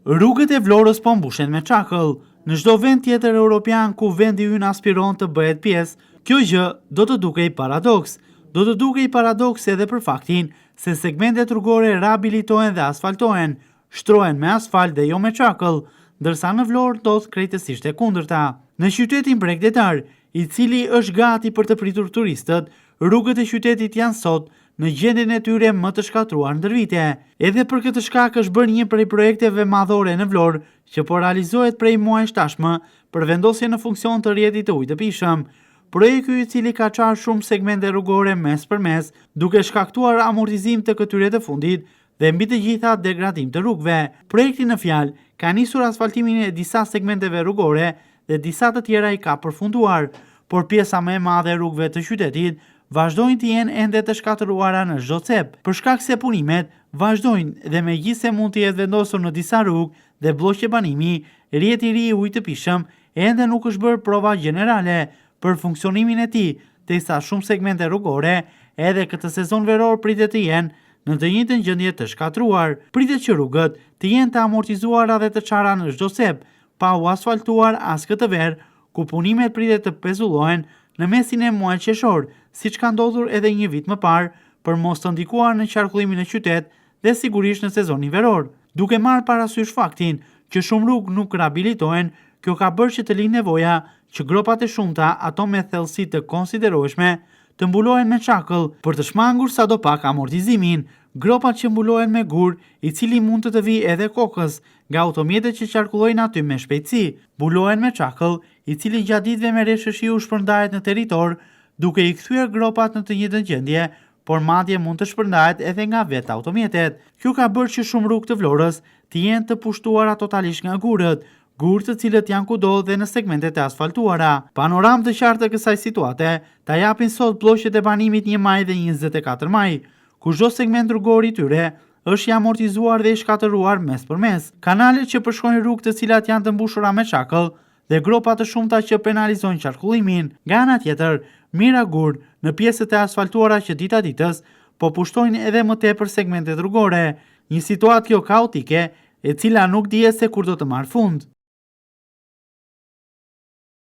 Rrugët e Vlorës po mbushen me çakëll. Në çdo vend tjetër europian ku vendi ynë aspiron të bëhet pjesë, kjo gjë do të dukej paradoks. Do të dukej paradoks edhe për faktin se segmentet rrugore rehabilitohen dhe asfaltohen, shtrohen me asfalt dhe jo me çakëll, ndërsa në Vlorë ndodh krejtësisht e kundërta. Në qytetin bregdetar, i cili është gati për të pritur turistët, rrugët e qytetit janë sot në gjendjen e tyre më të shkatruar ndër vite. Edhe për këtë shkak është bërë një prej projekteve madhore në Vlorë që po realizohet prej muajsh tashmë për vendosje në funksion të rrjetit të ujit të pishëm. Projekti i cili ka çarë shumë segmente rrugore mes për mes, duke shkaktuar amortizim të këtyre të fundit dhe mbi të gjitha degradim të rrugëve. Projekti në fjalë ka nisur asfaltimin e disa segmenteve rrugore dhe disa të tjera i ka përfunduar, por pjesa më e madhe e rrugëve të qytetit vazhdojnë të jenë ende të shkatëruara në çdo cep, për shkak se punimet vazhdojnë dhe megjithëse mund të jetë vendosur në disa rrugë dhe blloqe banimi, rrjeti i ri i ujit të pishëm ende nuk është bërë prova gjenerale për funksionimin e tij, derisa shumë segmente rrugore edhe këtë sezon veror pritet të jenë në të njëjtën gjendje të shkatruar. Pritet që rrugët të jenë të amortizuara dhe të çara në çdo cep, pa u asfaltuar as këtë verë, ku punimet pritet të pezullohen në mesin e muajit qershor, siç ka ndodhur edhe një vit më parë, për mos të ndikuar në qarkullimin e qytet dhe sigurisht në sezonin veror. Duke marrë parasysh faktin që shumë rrugë nuk rehabilitohen, kjo ka bërë që të linë nevoja që gropat e shumta, ato me thellësi të konsiderueshme, të mbulohen me çakëll për të shmangur sadopak amortizimin. Gropat që mbulohen me gur, i cili mund të vijë edhe kokës nga automjetet që qarkullojnë aty me shpejtësi, mbulohen me çakëll, i cili gjatë ditëve me rreshtë shiu shpërndahet në territor, duke i kthyer gropat në të njëjtën gjendje, por madje mund të shpërndahet edhe nga vetë automjetet. Kjo ka bërë që shumë rrugë të Vlorës të jenë të pushtuara totalisht nga gurët, gurë të cilët janë kudo dhe në segmentet e asfaltuara. Panoramë të qartë të kësaj situate ta japin sot blloqet e banimit 1 maj dhe 24 maj, ku çdo segment rrugor i tyre është i amortizuar dhe i shkatëruar mes për mes. Kanalet që përshkojnë rrugë të cilat janë të mbushura me çakëll dhe gropa të shumta që penalizojnë qarkullimin. Nga ana tjetër, mira gur në pjesët e asfaltuara që dita ditës po pushtojnë edhe më tepër segmentet rrugore, një situatë kjo kaotike e cila nuk dihet se kur do të marrë fund.